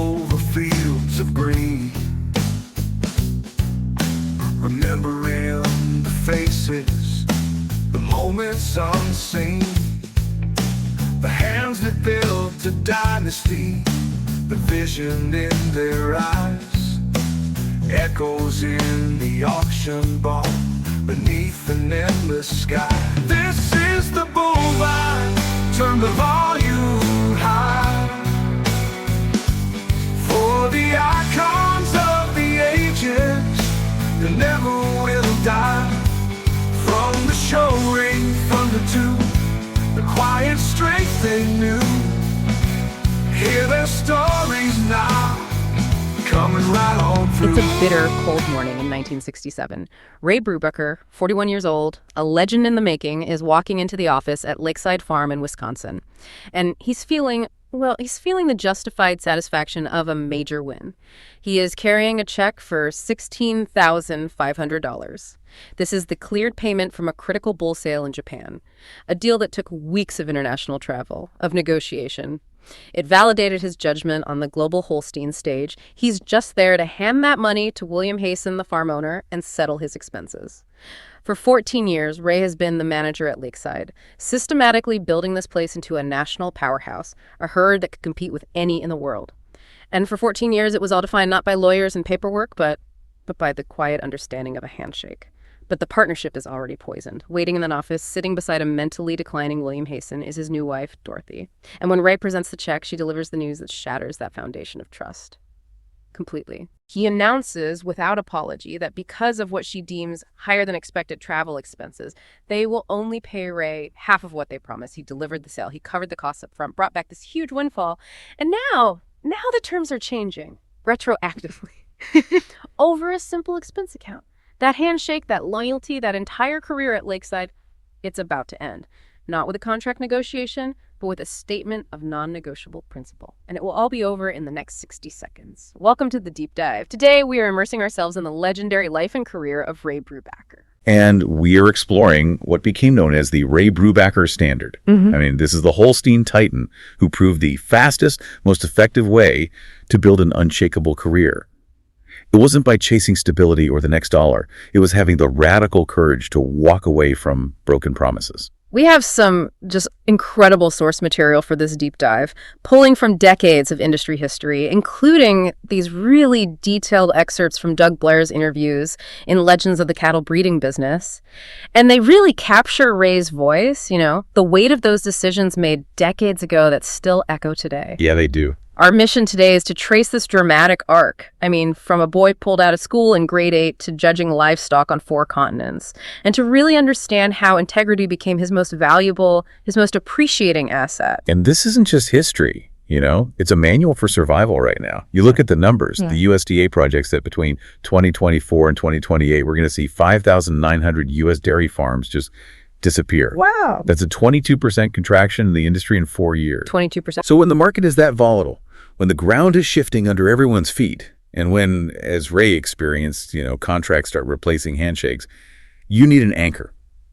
over fields of green, remembering the faces, the moments unseen, the hands that built a dynasty, the vision in their eyes, echoes in the auction ball beneath an endless sky. This is the bullseye, turn the volume high, for the icons of the ages that never will die. From the show ring thunder to the quiet strength they knew, hear their stories now, coming right on through. It's a bitter, cold morning in 1967. Ray Brubacher, 41 years old, a legend in the making, is walking into the office at Lakeside Farm in Wisconsin. And he's feeling the justified satisfaction of a major win. He is carrying a check for $16,500. This is the cleared payment from a critical bull sale in Japan, a deal that took weeks of international travel, of negotiation. It validated his judgment on the global Holstein stage. He's just there to hand that money to William Hasten, the farm owner, and settle his expenses. For 14 years, Ray has been the manager at Lakeside, systematically building this place into a national powerhouse, a herd that could compete with any in the world. And for 14 years, it was all defined not by lawyers and paperwork, but by the quiet understanding of a handshake. But the partnership is already poisoned. Waiting in an office, sitting beside a mentally declining William Hasten, is his new wife, Dorothy. And when Ray presents the check, she delivers the news that shatters that foundation of trust completely. He announces without apology that because of what she deems higher than expected travel expenses, they will only pay Ray half of what they promised. He delivered the sale. He covered the costs up front, brought back this huge windfall. And now the terms are changing retroactively over a simple expense account. That handshake, that loyalty, that entire career at Lakeside, it's about to end. Not with a contract negotiation, but with a statement of non-negotiable principle. And it will all be over in the next 60 seconds. Welcome to The Deep Dive. Today, we are immersing ourselves in the legendary life and career of Ray Brubacher. And we are exploring what became known as the Ray Brubacher standard. I mean, this is the Holstein Titan who proved the fastest, most effective way to build an unshakable career. It wasn't by chasing stability or the next dollar. It was having the radical courage to walk away from broken promises. We have some just incredible source material for this deep dive, pulling from decades of industry history, including these really detailed excerpts from Doug Blair's interviews in Legends of the Cattle Breeding Business. And they really capture Ray's voice, the weight of those decisions made decades ago that still echo today. Yeah, they do. Our mission today is to trace this dramatic arc. I mean, from a boy pulled out of school in grade 8 to judging livestock on 4 continents, and to really understand how integrity became his most valuable, his most appreciating asset. And this isn't just history, it's a manual for survival right now. You look at the numbers. The USDA projects that between 2024 and 2028, we're going to see 5,900 U.S. dairy farms just disappear. Wow. That's a 22% contraction in the industry in 4 years. 22%. So when the market is that volatile, when the ground is shifting under everyone's feet, and when, as Ray experienced, contracts start replacing handshakes, you need an anchor.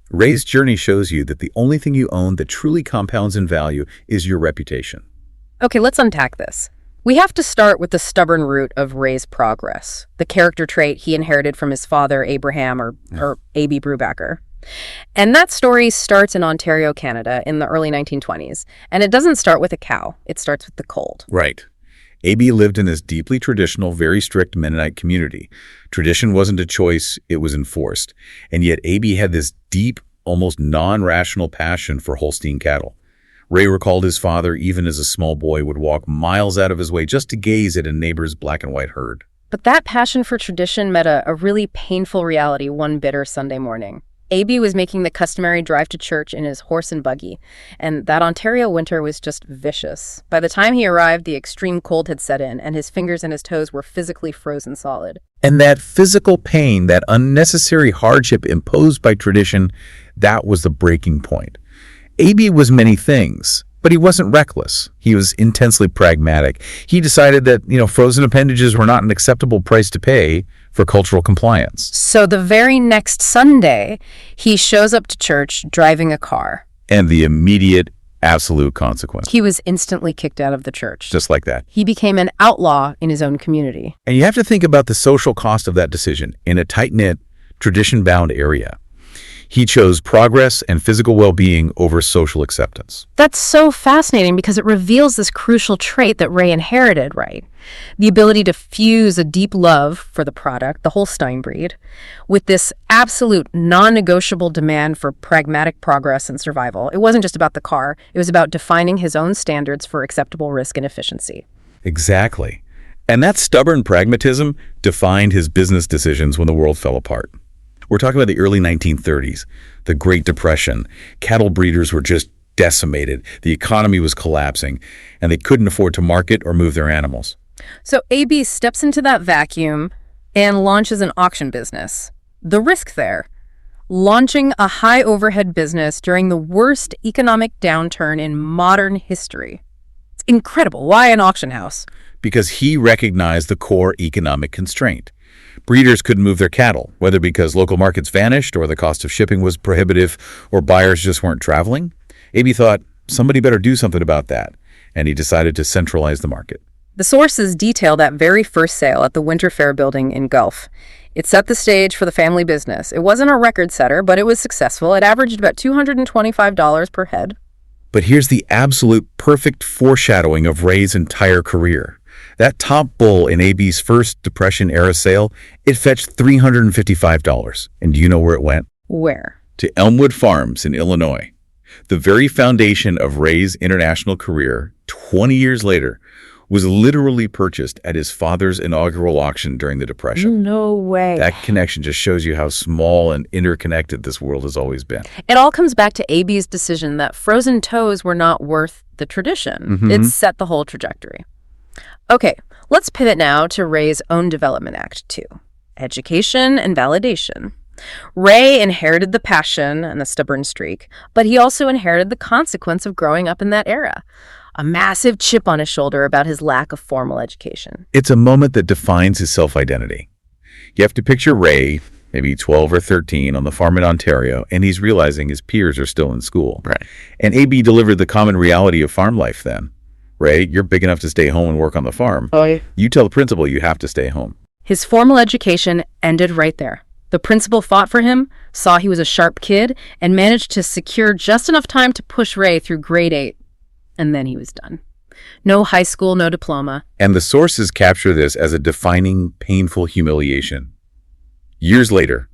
Ray's journey shows you that the only thing you own that truly compounds in value is your reputation. Okay, let's unpack this. We have to start with the stubborn root of Ray's progress, the character trait he inherited from his father, Abraham, or A.B. Brubacher. And that story starts in Ontario, Canada, in the early 1920s. And it doesn't start with a cow. It starts with the cold. Right. A.B. lived in this deeply traditional, very strict Mennonite community. Tradition wasn't a choice, it was enforced. And yet A.B. had this deep, almost non-rational passion for Holstein cattle. Ray recalled his father, even as a small boy, would walk miles out of his way just to gaze at a neighbor's black and white herd. But that passion for tradition met a really painful reality one bitter Sunday morning. A.B. was making the customary drive to church in his horse and buggy, and that Ontario winter was just vicious. By the time he arrived, the extreme cold had set in, and his fingers and his toes were physically frozen solid. And that physical pain, that unnecessary hardship imposed by tradition, that was the breaking point. A.B. was many things, but he wasn't reckless. He was intensely pragmatic. He decided that, frozen appendages were not an acceptable price to pay for cultural compliance. So the very next Sunday, he shows up to church driving a car. And the immediate absolute consequence. He was instantly kicked out of the church. Just like that. He became an outlaw in his own community. And you have to think about the social cost of that decision in a tight-knit, tradition-bound area. He chose progress and physical well-being over social acceptance. That's so fascinating because it reveals this crucial trait that Ray inherited, right? The ability to fuse a deep love for the product, the Holstein breed, with this absolute non-negotiable demand for pragmatic progress and survival. It wasn't just about the car. It was about defining his own standards for acceptable risk and efficiency. Exactly. And that stubborn pragmatism defined his business decisions when the world fell apart. We're talking about the early 1930s, the Great Depression. Cattle breeders were just decimated. The economy was collapsing, and they couldn't afford to market or move their animals. So AB steps into that vacuum and launches an auction business. The risk there, launching a high overhead business during the worst economic downturn in modern history. It's incredible. Why an auction house? Because he recognized the core economic constraint. Breeders couldn't move their cattle, whether because local markets vanished or the cost of shipping was prohibitive or buyers just weren't traveling. AB thought, somebody better do something about that, and he decided to centralize the market. The sources detail that very first sale at the Winter Fair building in Guelph. It set the stage for the family business. It wasn't a record setter, but it was successful. It averaged about $225 per head. But here's the absolute perfect foreshadowing of Ray's entire career. That top bull in AB's first Depression-era sale, it fetched $355. And do you know where it went? Where? To Elmwood Farms in Illinois. The very foundation of Ray's international career, 20 years later, was literally purchased at his father's inaugural auction during the Depression. No way. That connection just shows you how small and interconnected this world has always been. It all comes back to AB's decision that frozen toes were not worth the tradition. It set the whole trajectory. Okay, let's pivot now to Ray's own development act 2, education and validation. Ray inherited the passion and the stubborn streak, but he also inherited the consequence of growing up in that era. A massive chip on his shoulder about his lack of formal education. It's a moment that defines his self-identity. You have to picture Ray, maybe 12 or 13, on the farm in Ontario, and he's realizing his peers are still in school. Right. And AB delivered the common reality of farm life then. Ray, you're big enough to stay home and work on the farm. Oh, yeah. You tell the principal you have to stay home. His formal education ended right there. The principal fought for him, saw he was a sharp kid, and managed to secure just enough time to push Ray through grade 8. And then he was done. No high school, no diploma. And the sources capture this as a defining, painful humiliation. Years later,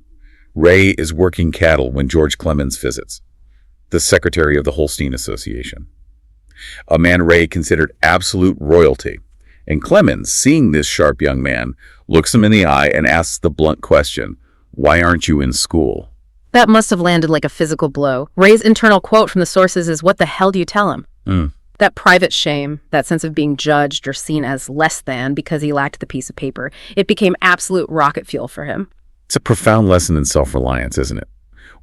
Ray is working cattle when George Clemens visits, the secretary of the Holstein Association. A man Ray considered absolute royalty. And Clemens, seeing this sharp young man, looks him in the eye and asks the blunt question, "Why aren't you in school?" That must have landed like a physical blow. Ray's internal quote from the sources is, "What the hell do you tell him?" That private shame, that sense of being judged or seen as less than because he lacked the piece of paper, it became absolute rocket fuel for him. It's a profound lesson in self-reliance, isn't it?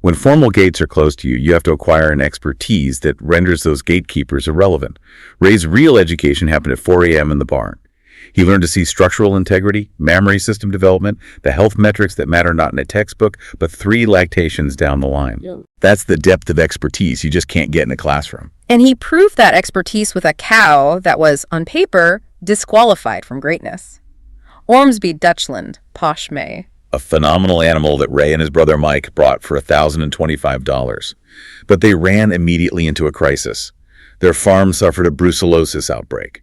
When formal gates are closed to you, you have to acquire an expertise that renders those gatekeepers irrelevant. Ray's real education happened at 4 a.m. in the barn. He learned to see structural integrity, mammary system development, the health metrics that matter not in a textbook, but 3 lactations down the line. Yeah. That's the depth of expertise you just can't get in a classroom. And he proved that expertise with a cow that was, on paper, disqualified from greatness. Ormsby Dutchland, Posh May. A phenomenal animal that Ray and his brother Mike brought for $1,025. But they ran immediately into a crisis. Their farm suffered a brucellosis outbreak.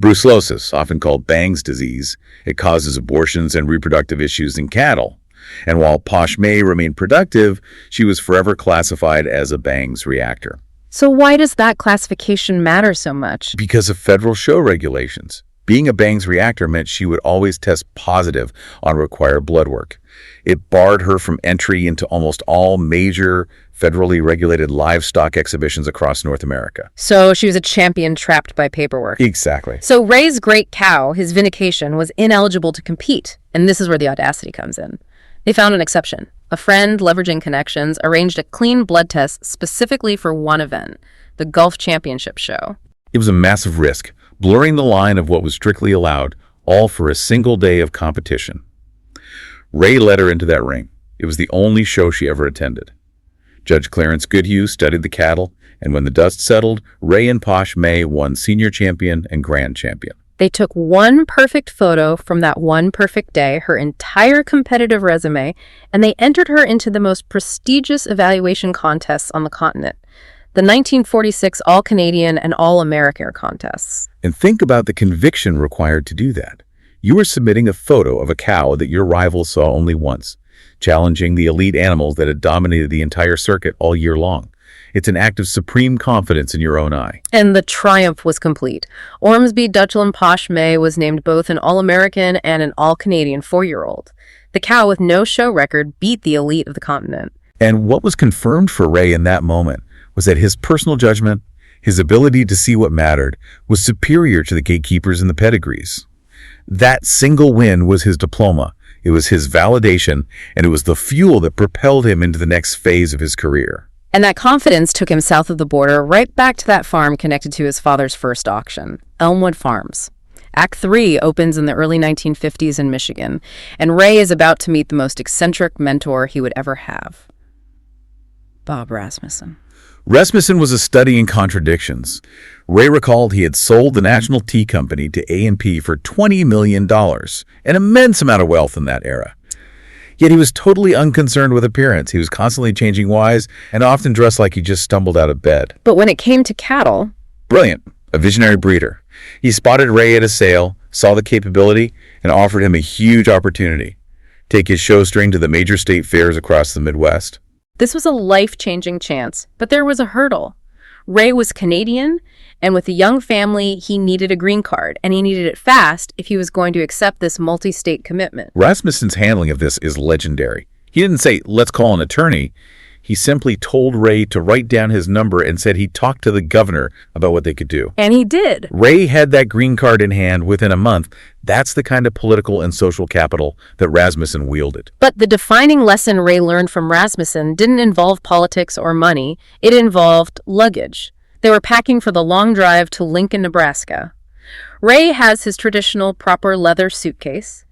Brucellosis, often called Bang's disease, it causes abortions and reproductive issues in cattle. And while Posh May remained productive, she was forever classified as a Bang's reactor. So why does that classification matter so much? Because of federal show regulations. Being a Bang's reactor meant she would always test positive on required blood work. It barred her from entry into almost all major federally regulated livestock exhibitions across North America. So she was a champion trapped by paperwork. Exactly. So Ray's great cow, his vindication, was ineligible to compete. And this is where the audacity comes in. They found an exception. A friend, leveraging connections, arranged a clean blood test specifically for one event, the Gulf Championship show. It was a massive risk, blurring the line of what was strictly allowed, all for a single day of competition. Ray led her into that ring. It was the only show she ever attended. Judge Clarence Goodhue studied the cattle, and when the dust settled, Ray and Posh May won senior champion and grand champion. They took one perfect photo from that one perfect day, her entire competitive resume, and they entered her into the most prestigious evaluation contests on the continent, the 1946 All-Canadian and All-American contests. And think about the conviction required to do that. You were submitting a photo of a cow that your rival saw only once, challenging the elite animals that had dominated the entire circuit all year long. It's an act of supreme confidence in your own eye. And the triumph was complete. Ormsby Dutchland Posh May was named both an All-American and an All-Canadian 4-year-old. The cow with no show record beat the elite of the continent. And what was confirmed for Ray in that moment was that his personal judgment, his ability to see what mattered, was superior to the gatekeepers and the pedigrees. That single win was his diploma. It was his validation, and it was the fuel that propelled him into the next phase of his career. And that confidence took him south of the border, right back to that farm connected to his father's first auction, Elmwood Farms. Act 3 opens in the early 1950s in Michigan, and Ray is about to meet the most eccentric mentor he would ever have, Bob Rasmussen. Rasmussen was a study in contradictions. Ray recalled he had sold the National Tea Company to A&P for $20 million, an immense amount of wealth in that era. Yet he was totally unconcerned with appearance. He was constantly changing whys and often dressed like he just stumbled out of bed. But when it came to cattle... Brilliant. A visionary breeder. He spotted Ray at a sale, saw the capability, and offered him a huge opportunity. Take his show string to the major state fairs across the Midwest. This was a life-changing chance, but there was a hurdle. Ray was Canadian, and with a young family, he needed a green card, and he needed it fast if he was going to accept this multi-state commitment. Rasmussen's handling of this is legendary. He didn't say, "Let's call an attorney." He simply told Ray to write down his number and said he'd talk to the governor about what they could do. And he did. Ray had that green card in hand within a month. That's the kind of political and social capital that Rasmussen wielded. But the defining lesson Ray learned from Rasmussen didn't involve politics or money. It involved luggage. They were packing for the long drive to Lincoln, Nebraska. Ray has his traditional proper leather suitcase.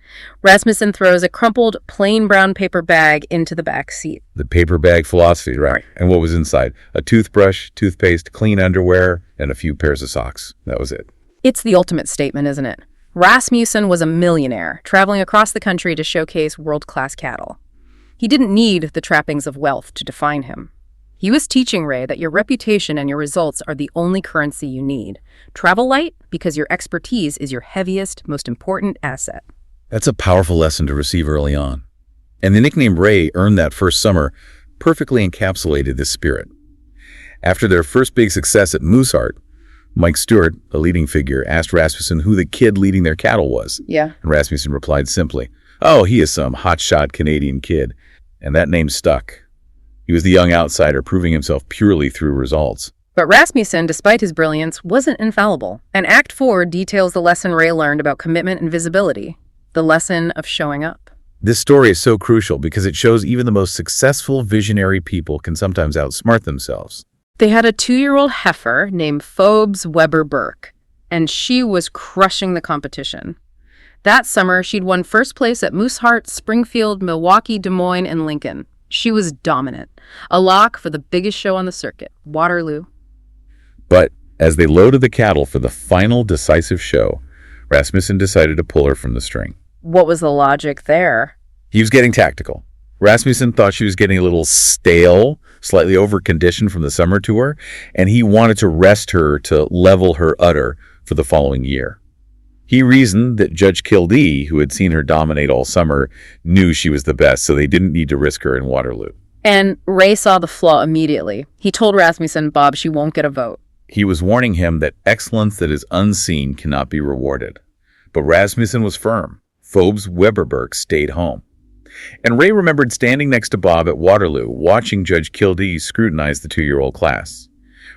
Rasmussen throws a crumpled, plain brown paper bag into the back seat. The paper bag philosophy, right? And what was inside? A toothbrush, toothpaste, clean underwear, and a few pairs of socks. That was it. It's the ultimate statement, isn't it? Rasmussen was a millionaire, traveling across the country to showcase world-class cattle. He didn't need the trappings of wealth to define him. He was teaching Ray that your reputation and your results are the only currency you need. Travel light because your expertise is your heaviest, most important asset. That's a powerful lesson to receive early on. And the nickname Ray earned that first summer perfectly encapsulated this spirit. After their first big success at Mooseheart, Mike Stewart, a leading figure, asked Rasmussen who the kid leading their cattle was. Yeah. And Rasmussen replied simply, "Oh, he is some hotshot Canadian kid." And that name stuck. He was the young outsider, proving himself purely through results. But Rasmussen, despite his brilliance, wasn't infallible. And Act 4 details the lesson Ray learned about commitment and visibility. The lesson of showing up. This story is so crucial because it shows even the most successful visionary people can sometimes outsmart themselves. They had a 2-year-old heifer named Phobes Weber Burke, and she was crushing the competition. That summer, she'd won first place at Mooseheart, Springfield, Milwaukee, Des Moines, and Lincoln. She was dominant, a lock for the biggest show on the circuit, Waterloo. But as they loaded the cattle for the final decisive show, Rasmussen decided to pull her from the string. What was the logic there? He was getting tactical. Rasmussen thought she was getting a little stale, slightly over-conditioned from the summer tour, and he wanted to rest her to level her udder for the following year. He reasoned that Judge KildThe, who had seen her dominate all summer, knew she was the best, so they didn't need to risk her in Waterloo. And Ray saw the flaw immediately. He told Rasmussen, "Bob, she won't get a vote." He was warning him that excellence that is unseen cannot be rewarded. But Rasmussen was firm. Phobes Weber Burke stayed home. And Ray remembered standing next to Bob at Waterloo, watching Judge KildThe scrutinize the 2-year-old class.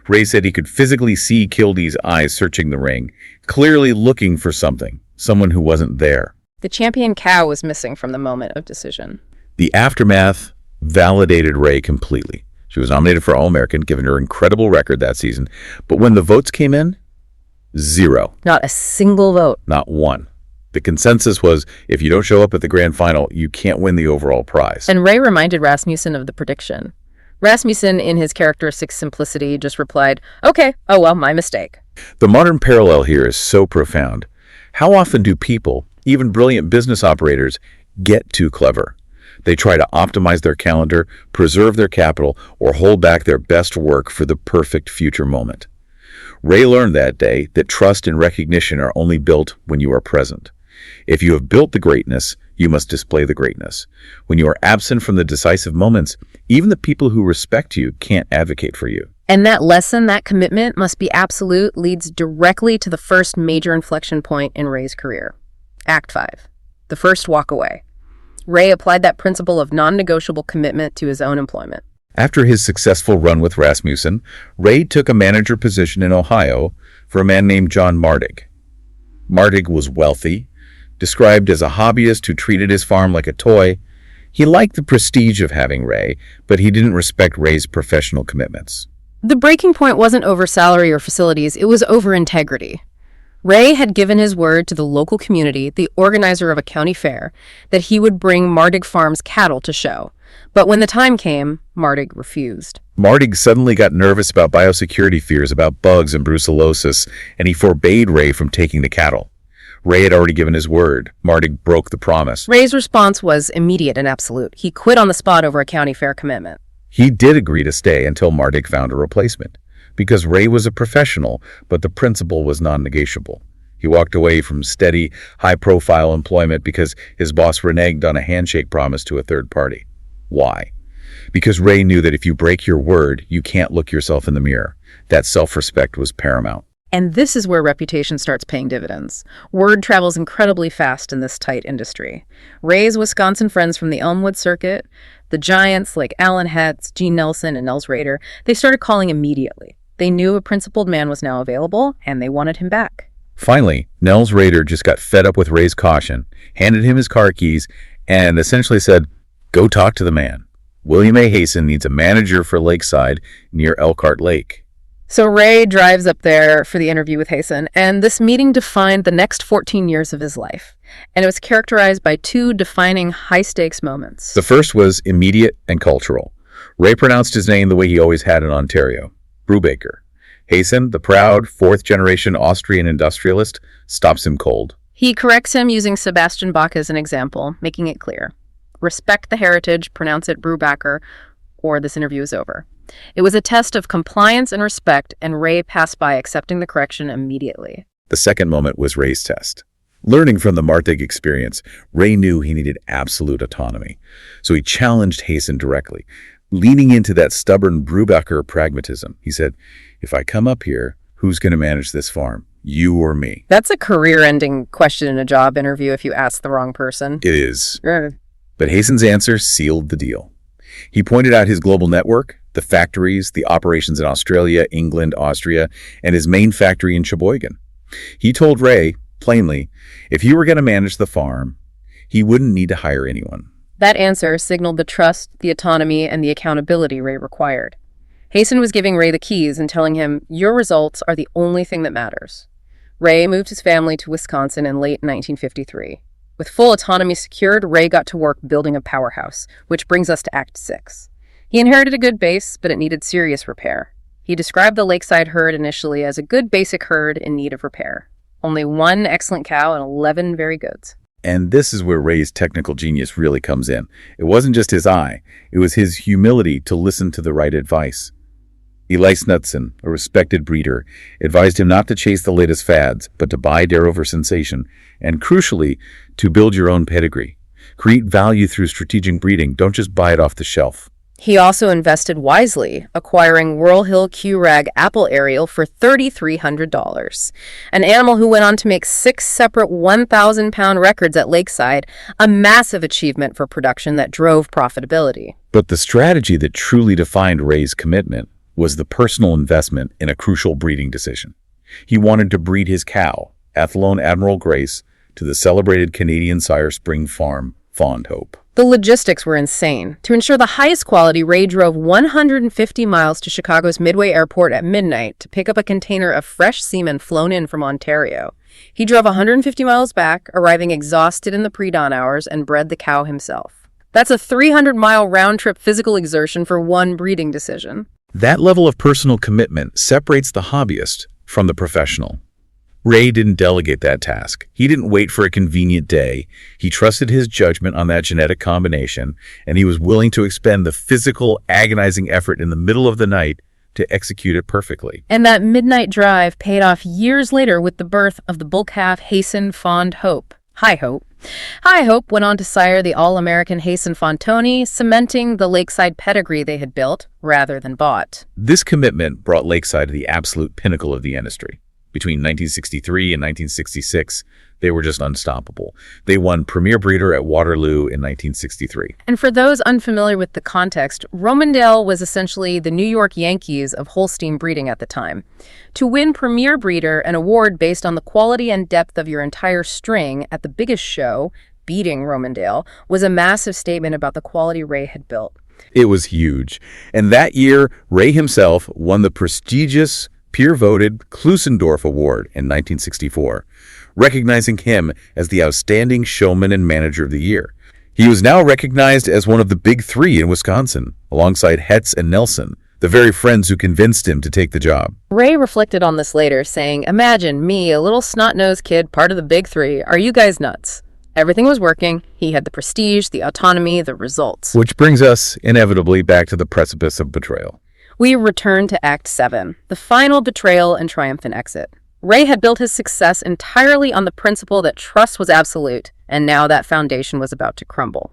Ray said he could physically see KildThe's eyes searching the ring, clearly looking for something, someone who wasn't there. The champion cow was missing from the moment of decision. The aftermath validated Ray completely. She was nominated for All-American, given her incredible record that season. But when the votes came in, 0. Not a single vote. Not one. The consensus was, if you don't show up at the grand final, you can't win the overall prize. And Ray reminded Rasmussen of the prediction. Rasmussen, in his characteristic simplicity, just replied, "Okay, oh well, my mistake." The modern parallel here is so profound. How often do people, even brilliant business operators, get too clever? They try to optimize their calendar, preserve their capital, or hold back their best work for the perfect future moment. Ray learned that day that trust and recognition are only built when you are present. If you have built the greatness, you must display the greatness. When you are absent from the decisive moments, even the people who respect you can't advocate for you. And that lesson, that commitment must be absolute, leads directly to the first major inflection point in Ray's career. Act 5, the first walk away. Ray applied that principle of non-negotiable commitment to his own employment. After his successful run with Rasmussen, Ray took a manager position in Ohio for a man named John Mardig. Mardig was wealthy, described as a hobbyist who treated his farm like a toy. He liked the prestige of having Ray, but he didn't respect Ray's professional commitments. The breaking point wasn't over salary or facilities, it was over integrity. Ray had given his word to the local community, the organizer of a county fair, that he would bring Mardig Farm's cattle to show. But when the time came, Mardig refused. Mardig suddenly got nervous about biosecurity fears about bugs and brucellosis, and he forbade Ray from taking the cattle. Ray had already given his word. Mardig broke the promise. Ray's response was immediate and absolute. He quit on the spot over a county fair commitment. He did agree to stay until Mardig found a replacement, because Ray was a professional, but the principle was non-negotiable. He walked away from steady, high-profile employment because his boss reneged on a handshake promise to a third party. Why? Because Ray knew that if you break your word, you can't look yourself in the mirror. That self-respect was paramount. And this is where reputation starts paying dividends. Word travels incredibly fast in this tight industry. Ray's Wisconsin friends from the Elmwood circuit, the giants like Alan Hetz, Gene Nelson, and Nels Rader, they started calling immediately. They knew a principled man was now available, and they wanted him back. Finally, Nels Rader just got fed up with Ray's caution, handed him his car keys, and essentially said, "Go talk to the man. William A. Hasten needs a manager for Lakeside near Elkhart Lake." So Ray drives up there for the interview with Hasten, and this meeting defined the next 14 years of his life. And it was characterized by two defining high-stakes moments. The first was immediate and cultural. Ray pronounced his name the way he always had in Ontario, Brubacher. Hasten, the proud fourth-generation Austrian industrialist, stops him cold. He corrects him using Sebastian Bach as an example, making it clear. Respect the heritage, pronounce it Brubacher, or this interview is over. It was a test of compliance and respect, and Ray passed by accepting the correction immediately. The second moment was Ray's test. Learning from the Mardig experience, Ray knew he needed absolute autonomy. So he challenged Hasten directly, leaning into that stubborn Brubacher pragmatism. He said, "If I come up here, who's going to manage this farm? You or me?" That's a career-ending question in a job interview if you ask the wrong person. It is. But Hasten's answer sealed the deal. He pointed out his global network, the factories, the operations in Australia, England, Austria, and his main factory in Sheboygan. He told Ray, plainly, if he were going to manage the farm, he wouldn't need to hire anyone. That answer signaled the trust, the autonomy, and the accountability Ray required. Hasten was giving Ray the keys and telling him, your results are the only thing that matters. Ray moved his family to Wisconsin in late 1953. With full autonomy secured, Ray got to work building a powerhouse, which brings us to Act 6. He inherited a good base, but it needed serious repair. He described the Lakeside herd initially as a good basic herd in need of repair. Only one excellent cow and 11 very goods. And this is where Ray's technical genius really comes in. It wasn't just his eye, it was his humility to listen to the right advice. Eli Snutson, a respected breeder, advised him not to chase the latest fads, but to buy dare over sensation, and crucially, to build your own pedigree. Create value through strategic breeding, don't just buy it off the shelf. He also invested wisely, acquiring Whirl Hill Q-Rag Apple Ariel for $3,300, an animal who went on to make 6 separate 1,000-pound records at Lakeside, a massive achievement for production that drove profitability. But the strategy that truly defined Ray's commitment was the personal investment in a crucial breeding decision. He wanted to breed his cow, Athlone Admiral Grace, to the celebrated Canadian sire spring farm, Fond Hope. The logistics were insane. To ensure the highest quality, Ray drove 150 miles to Chicago's Midway Airport at midnight to pick up a container of fresh semen flown in from Ontario. He drove 150 miles back, arriving exhausted in the pre-dawn hours, and bred the cow himself. That's a 300-mile round-trip physical exertion for one breeding decision. That level of personal commitment separates the hobbyist from the professional. Ray didn't delegate that task. He didn't wait for a convenient day. He trusted his judgment on that genetic combination, and he was willing to expend the physical, agonizing effort in the middle of the night to execute it perfectly. And that midnight drive paid off years later with the birth of the bull calf Hasten Fond Hope. High Hope. High Hope went on to sire the All-American Hasten Fontoni, cementing the Lakeside pedigree they had built rather than bought. This commitment brought Lakeside to the absolute pinnacle of the industry. Between 1963 and 1966, they were just unstoppable. They won Premier Breeder at Waterloo in 1963. And for those unfamiliar with the context, Romandale was essentially the New York Yankees of Holstein breeding at the time. To win Premier Breeder, an award based on the quality and depth of your entire string at the biggest show, beating Romandale, was a massive statement about the quality Ray had built. It was huge. And that year, Ray himself won the prestigious peer-voted Klussendorf Award in 1964, recognizing him as the outstanding showman and manager of the year. He was now recognized as one of the big three in Wisconsin, alongside Hetz and Nelson, the very friends who convinced him to take the job. Ray reflected on this later, saying, "Imagine me, a little snot-nosed kid, part of the big three. Are you guys nuts?" Everything was working. He had the prestige, the autonomy, the results. Which brings us, inevitably, back to the precipice of betrayal. We return to Act 7, the final betrayal and triumphant exit. Ray had built his success entirely on the principle that trust was absolute, and now that foundation was about to crumble.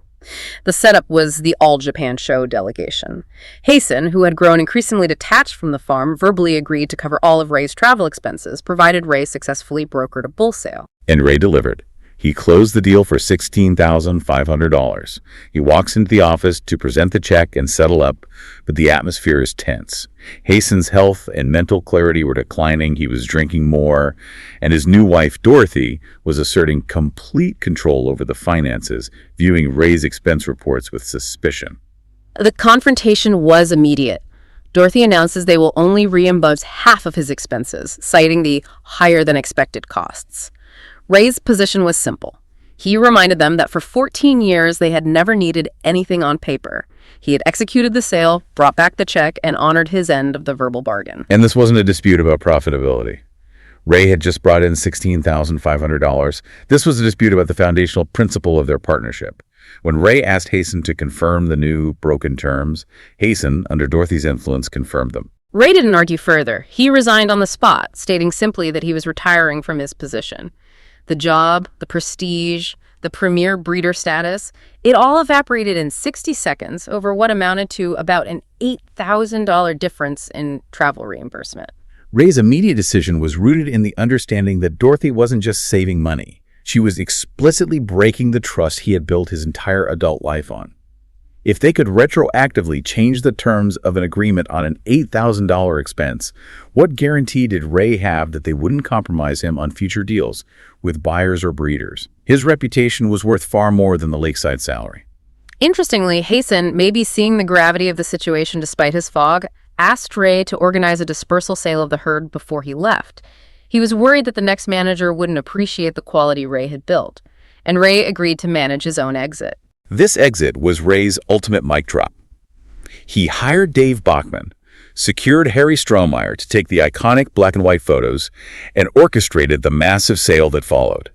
The setup was the All-Japan Show delegation. Hasten, who had grown increasingly detached from the farm, verbally agreed to cover all of Ray's travel expenses, provided Ray successfully brokered a bull sale. And Ray delivered. He closed the deal for $16,500. He walks into the office to present the check and settle up, but the atmosphere is tense. Hasten's health and mental clarity were declining. He was drinking more, and his new wife, Dorothy, was asserting complete control over the finances, viewing Ray's expense reports with suspicion. The confrontation was immediate. Dorothy announces they will only reimburse half of his expenses, citing the higher-than-expected costs. Ray's position was simple. He reminded them that for 14 years they had never needed anything on paper. He had executed the sale, brought back the check, and honored his end of the verbal bargain. And this wasn't a dispute about profitability. Ray had just brought in $16,500. This was a dispute about the foundational principle of their partnership. When Ray asked Hasten to confirm the new broken terms, Hasten, under Dorothy's influence, confirmed them. Ray didn't argue further. He resigned on the spot, stating simply that he was retiring from his position. The job, the prestige, the premier breeder status, it all evaporated in 60 seconds over what amounted to about an $8,000 difference in travel reimbursement. Ray's immediate decision was rooted in the understanding that Dorothy wasn't just saving money. She was explicitly breaking the trust he had built his entire adult life on. If they could retroactively change the terms of an agreement on an $8,000 expense, what guarantee did Ray have that they wouldn't compromise him on future deals with buyers or breeders? His reputation was worth far more than the Lakeside salary. Interestingly, Hasten, maybe seeing the gravity of the situation despite his fog, asked Ray to organize a dispersal sale of the herd before he left. He was worried that the next manager wouldn't appreciate the quality Ray had built, and Ray agreed to manage his own exit. This exit was Ray's ultimate mic drop. He hired Dave Bachman, secured Harry Strohmeyer to take the iconic black and white photos, and orchestrated the massive sale that followed.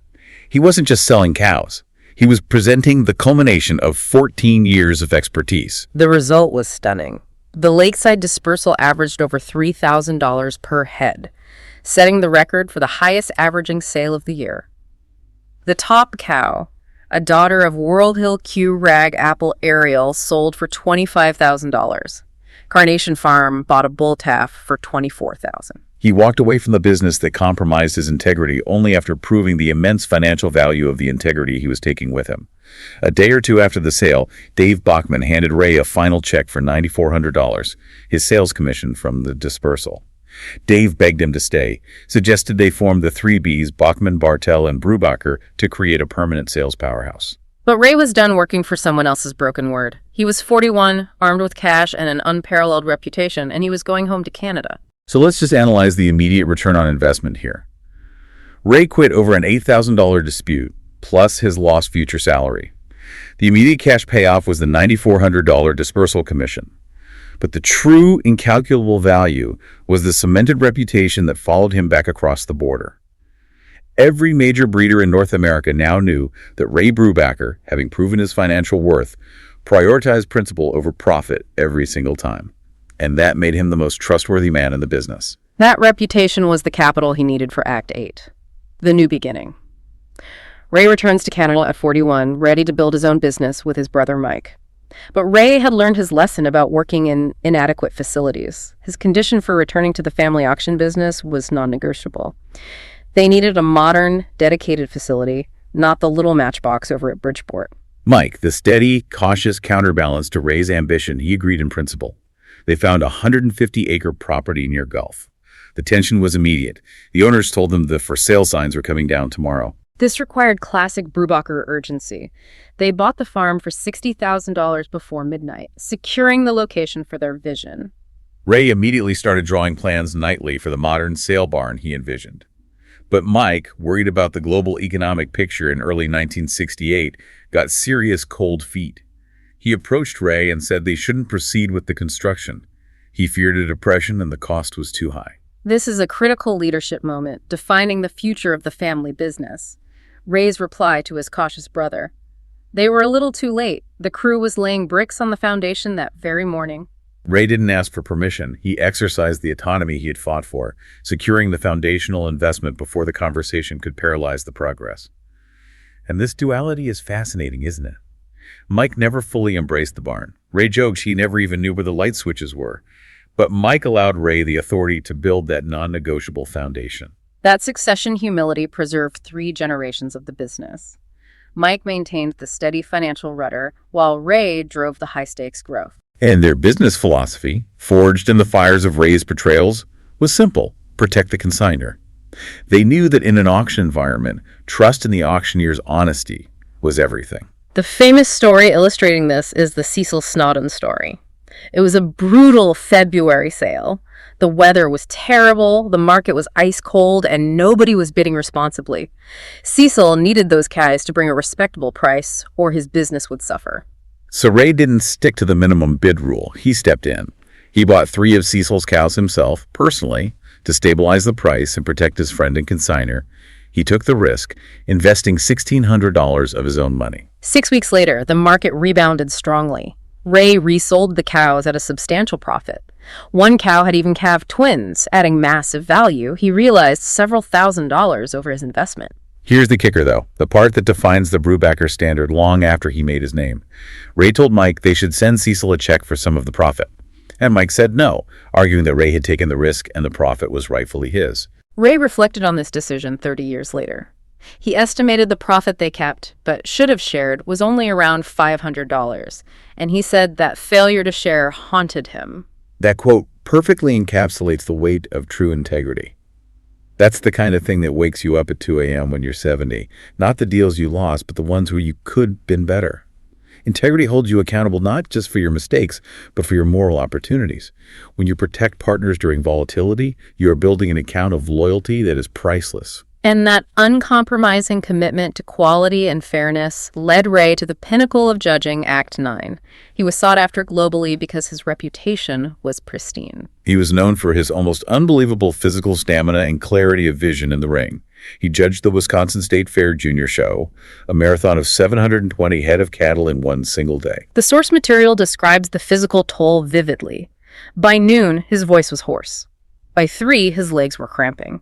He wasn't just selling cows. He was presenting the culmination of 14 years of expertise. The result was stunning. The Lakeside dispersal averaged over $3,000 per head, setting the record for the highest averaging sale of the year. The top cow, a daughter of World Hill Q Rag Apple Ariel, sold for $25,000. Carnation Farm bought a bull calf for $24,000. He walked away from the business that compromised his integrity only after proving the immense financial value of the integrity he was taking with him. A day or two after the sale, Dave Bachman handed Ray a final check for $9,400, his sales commission from the dispersal. Dave begged him to stay, suggested they form the three Bs, Bachman, Bartel, and Brubacher, to create a permanent sales powerhouse. But Ray was done working for someone else's broken word. He was 41, armed with cash and an unparalleled reputation, and he was going home to Canada. So let's just analyze the immediate return on investment here. Ray quit over an $8,000 dispute, plus his lost future salary. The immediate cash payoff was the $9,400 dispersal commission. But the true incalculable value was the cemented reputation that followed him back across the border. Every major breeder in North America now knew that Ray Brubacher, having proven his financial worth, prioritized principle over profit every single time. And that made him the most trustworthy man in the business. That reputation was the capital he needed for Act 8, the new beginning. Ray returns to Canada at 41, ready to build his own business with his brother Mike. But Ray had learned his lesson about working in inadequate facilities. His condition for returning to the family auction business was non-negotiable. They needed a modern, dedicated facility, not the little matchbox over at Bridgeport. Mike, the steady, cautious counterbalance to Ray's ambition, he agreed in principle. They found a 150-acre property near Gulf. The tension was immediate. The owners told them the for sale signs were coming down tomorrow. This required classic Brubacher urgency. They bought the farm for $60,000 before midnight, securing the location for their vision. Ray immediately started drawing plans nightly for the modern sale barn he envisioned. But Mike, worried about the global economic picture in early 1968, got serious cold feet. He approached Ray and said they shouldn't proceed with the construction. He feared a depression and the cost was too high. This is a critical leadership moment, defining the future of the family business. Ray's reply to his cautious brother. They were a little too late. The crew was laying bricks on the foundation that very morning. Ray didn't ask for permission. He exercised the autonomy he had fought for, securing the foundational investment before the conversation could paralyze the progress. And this duality is fascinating, isn't it? Mike never fully embraced the barn. Ray jokes he never even knew where the light switches were. But Mike allowed Ray the authority to build that non-negotiable foundation. That succession humility preserved 3 generations of the business. Mike maintained the steady financial rudder, while Ray drove the high-stakes growth. And their business philosophy, forged in the fires of Ray's portrayals, was simple: protect the consignor. They knew that in an auction environment, trust in the auctioneer's honesty was everything. The famous story illustrating this is the Cecil Snoddon story. It was a brutal February sale. The weather was terrible, the market was ice cold, and nobody was bidding responsibly. Cecil needed those cows to bring a respectable price, or his business would suffer. So Ray didn't stick to the minimum bid rule. He stepped in. He bought 3 of Cecil's cows himself, personally, to stabilize the price and protect his friend and consignor. He took the risk, investing $1,600 of his own money. 6 weeks later, the market rebounded strongly. Ray resold the cows at a substantial profit. One cow had even calved twins, adding massive value. He realized several $1,000s over his investment. Here's the kicker, though, the part that defines the Brubacher standard long after he made his name. Ray told Mike they should send Cecil a check for some of the profit. And Mike said no, arguing that Ray had taken the risk and the profit was rightfully his. Ray reflected on this decision 30 years later. He estimated the profit they kept, but should have shared, was only around $500, and he said that failure to share haunted him. That quote perfectly encapsulates the weight of true integrity. That's the kind of thing that wakes you up at 2 a.m. when you're 70. Not the deals you lost, but the ones where you could have been better. Integrity holds you accountable not just for your mistakes, but for your moral opportunities. When you protect partners during volatility, you are building an account of loyalty that is priceless. And that uncompromising commitment to quality and fairness led Ray to the pinnacle of judging Act 9. He was sought after globally because his reputation was pristine. He was known for his almost unbelievable physical stamina and clarity of vision in the ring. He judged the Wisconsin State Fair Junior Show, a marathon of 720 head of cattle in one single day. The source material describes the physical toll vividly. By noon, his voice was hoarse. By 3, his legs were cramping.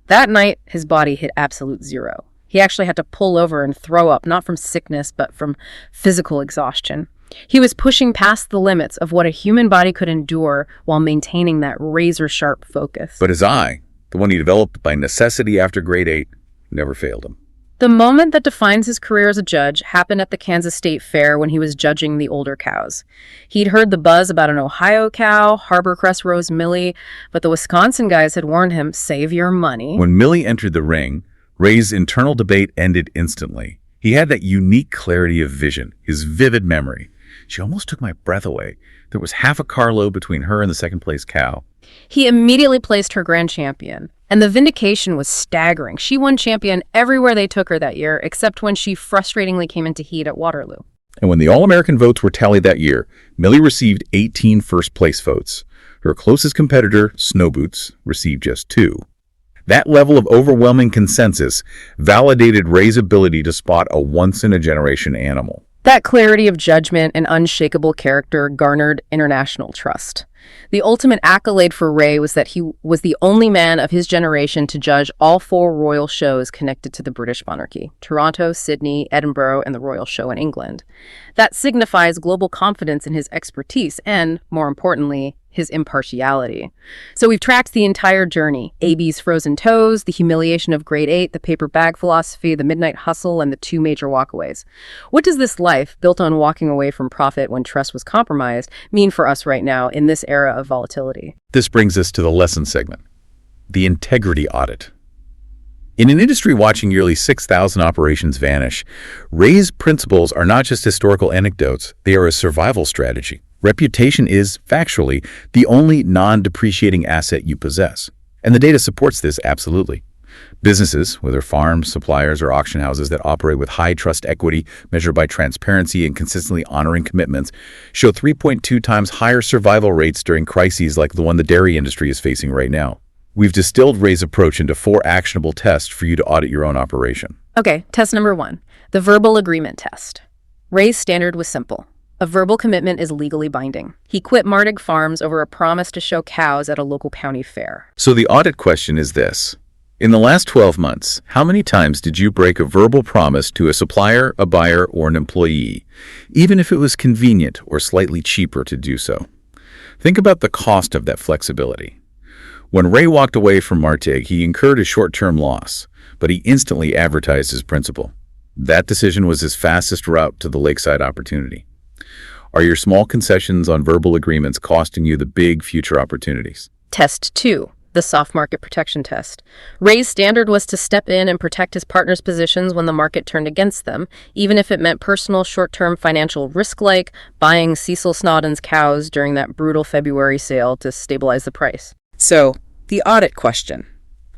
That night, his body hit absolute zero. He actually had to pull over and throw up, not from sickness, but from physical exhaustion. He was pushing past the limits of what a human body could endure while maintaining that razor-sharp focus. But his eye, the one he developed by necessity after grade 8, never failed him. The moment that defines his career as a judge happened at the Kansas State Fair when he was judging the older cows. He'd heard the buzz about an Ohio cow, Harbor Crest Rose Millie, but the Wisconsin guys had warned him, save your money. When Millie entered the ring, Ray's internal debate ended instantly. He had that unique clarity of vision, his vivid memory. She almost took my breath away. There was half a carload between her and the second-place cow. He immediately placed her grand champion, and the vindication was staggering. She won champion everywhere they took her that year, except when she frustratingly came into heat at Waterloo. And when the All-American votes were tallied that year, Millie received 18 first-place votes. Her closest competitor, Snowboots, received just 2. That level of overwhelming consensus validated Ray's ability to spot a once-in-a-generation animal. That clarity of judgment and unshakable character garnered international trust. The ultimate accolade for Ray was that he was the only man of his generation to judge all 4 royal shows connected to the British monarchy: Toronto, Sydney, Edinburgh, and the Royal Show in England. That signifies global confidence in his expertise and, more importantly, his impartiality. So we've tracked the entire journey: AB's frozen toes, the humiliation of grade 8, the paper bag philosophy, the midnight hustle, and the 2 major walkaways. What does this life, built on walking away from profit when trust was compromised, mean for us right now in this era of volatility? This brings us to the lesson segment, the integrity audit. In an industry watching nearly 6,000 operations vanish, Ray's principles are not just historical anecdotes, they are a survival strategy. Reputation is, factually, the only non-depreciating asset you possess. And the data supports this absolutely. Businesses, whether farms, suppliers, or auction houses that operate with high trust equity measured by transparency and consistently honoring commitments, show 3.2 times higher survival rates during crises like the one the dairy industry is facing right now. We've distilled Ray's approach into 4 actionable tests for you to audit your own operation. Okay, test number 1, the verbal agreement test. Ray's standard was simple. A verbal commitment is legally binding. He quit Mardig Farms over a promise to show cows at a local county fair. So the audit question is this. In the last 12 months, how many times did you break a verbal promise to a supplier, a buyer, or an employee, even if it was convenient or slightly cheaper to do so? Think about the cost of that flexibility. When Ray walked away from Martig, he incurred a short-term loss, but he instantly advertised his principle. That decision was his fastest route to the lakeside opportunity. Are your small concessions on verbal agreements costing you the big future opportunities? Test 2, the soft market protection test. Ray's standard was to step in and protect his partner's positions when the market turned against them, even if it meant personal short-term financial risk like buying Cecil Snoddon's cows during that brutal February sale to stabilize the price. So, the audit question.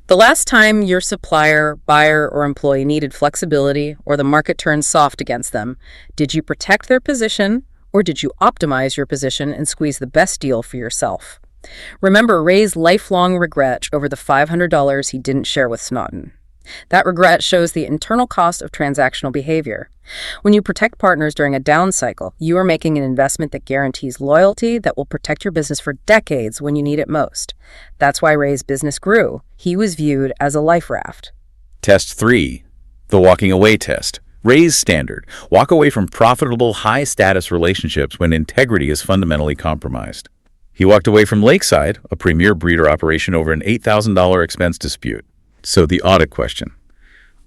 The last time your supplier, buyer, or employee needed flexibility or the market turned soft against them, did you protect their position, or did you optimize your position and squeeze the best deal for yourself? Remember Ray's lifelong regret over the $500 he didn't share with Snoddon. That regret shows the internal cost of transactional behavior. When you protect partners during a down cycle, you are making an investment that guarantees loyalty that will protect your business for decades when you need it most. That's why Ray's business grew. He was viewed as a life raft. Test 3, the walking away test. Ray's standard. Walk away from profitable, high-status relationships when integrity is fundamentally compromised. He walked away from Lakeside, a premier breeder operation, over an $8,000 expense dispute. So the audit question.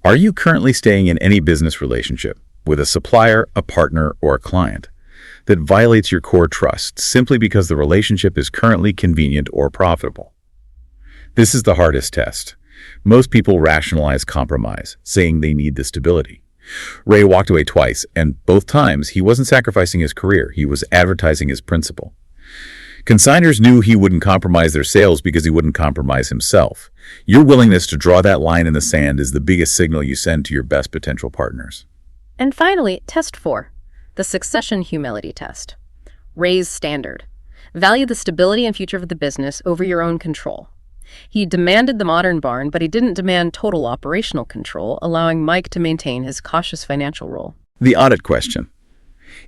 Are you currently staying in any business relationship with a supplier, a partner, or a client that violates your core trust simply because the relationship is currently convenient or profitable? This is the hardest test. Most people rationalize compromise, saying they need the stability. Ray walked away twice, and both times he wasn't sacrificing his career, he was advertising his principle. Consignors knew he wouldn't compromise their sales because he wouldn't compromise himself. Your willingness to draw that line in the sand is the biggest signal you send to your best potential partners. And finally, test 4, the succession humility test. Ray's standard. Value the stability and future of the business over your own control. He demanded the modern barn, but he didn't demand total operational control, allowing Mike to maintain his cautious financial role. The audit question.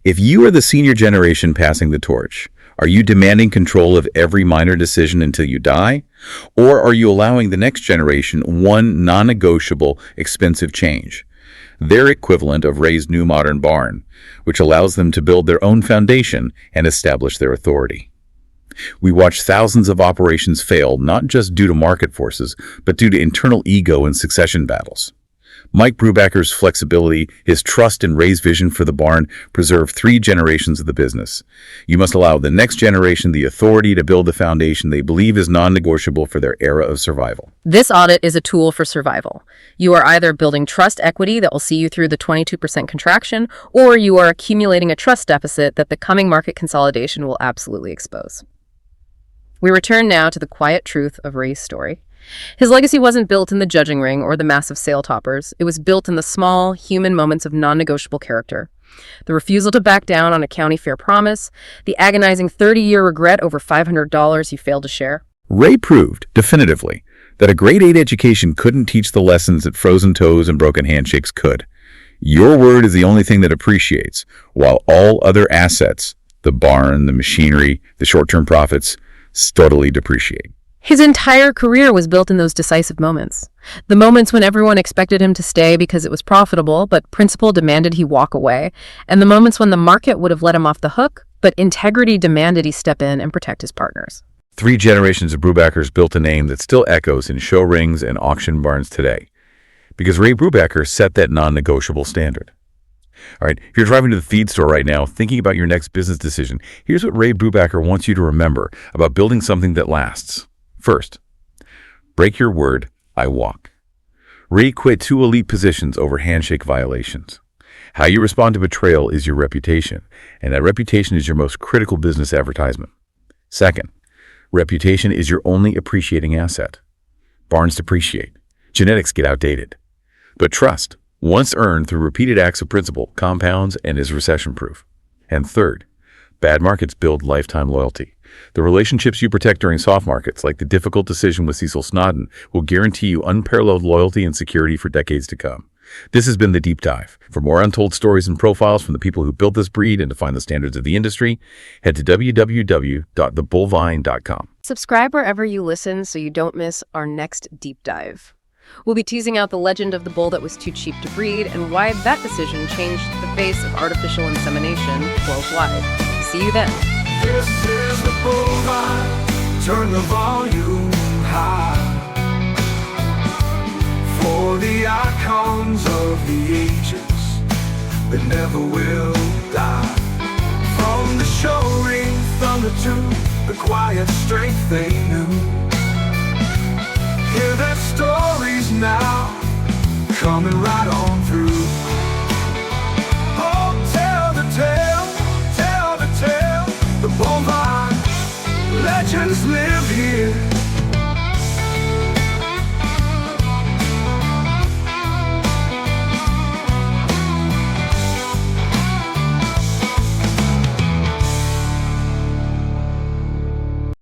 If you are the senior generation passing the torch, are you demanding control of every minor decision until you die? Or are you allowing the next generation one non-negotiable, expensive change, their equivalent of Ray's new modern barn, which allows them to build their own foundation and establish their authority? We watch thousands of operations fail not just due to market forces, but due to internal ego and succession battles. Mike Brubacher's flexibility, his trust in Ray's vision for the barn, preserved 3 generations of the business. You must allow the next generation the authority to build the foundation they believe is non-negotiable for their era of survival. This audit is a tool for survival. You are either building trust equity that will see you through the 22% contraction, or you are accumulating a trust deficit that the coming market consolidation will absolutely expose. We return now to the quiet truth of Ray's story. His legacy wasn't built in the judging ring or the massive sale toppers. It was built in the small, human moments of non-negotiable character. The refusal to back down on a county fair promise, the agonizing 30-year regret over $500 he failed to share. Ray proved, definitively, that a grade 8 education couldn't teach the lessons that frozen toes and broken handshakes could. Your word is the only thing that appreciates, while all other assets, the barn, the machinery, the short-term profits, steadily depreciate. His entire career was built in those decisive moments. The moments when everyone expected him to stay because it was profitable, but principle demanded he walk away, and the moments when the market would have let him off the hook, but integrity demanded he step in and protect his partners. 3 generations of Brubachers built a name that still echoes in show rings and auction barns today, because Ray Brubacher set that non-negotiable standard. All right, if you're driving to the feed store right now, thinking about your next business decision, here's what Ray Brubacher wants you to remember about building something that lasts. First, break your word, I walk. Ray quit 2 elite positions over handshake violations. How you respond to betrayal is your reputation, and that reputation is your most critical business advertisement. Second, reputation is your only appreciating asset. Barns depreciate. Genetics get outdated. But trust, once earned through repeated acts of principle, compounds and is recession-proof. And third, bad markets build lifetime loyalty. The relationships you protect during soft markets, like the difficult decision with Cecil Snoddon, will guarantee you unparalleled loyalty and security for decades to come. This has been The Deep Dive. For more untold stories and profiles from the people who built this breed and define the standards of the industry, head to www.thebullvine.com. Subscribe wherever you listen so you don't miss our next deep dive. We'll be teasing out the legend of the bull that was too cheap to breed and why that decision changed the face of artificial insemination worldwide. See you then. This is the bullvine. Turn the volume high for the icons of the ages that never will die. From the show ring thunder to the quiet strength they knew. Hear their stories now, coming right on through. Oh, tell the tale, the bullvine. Legends live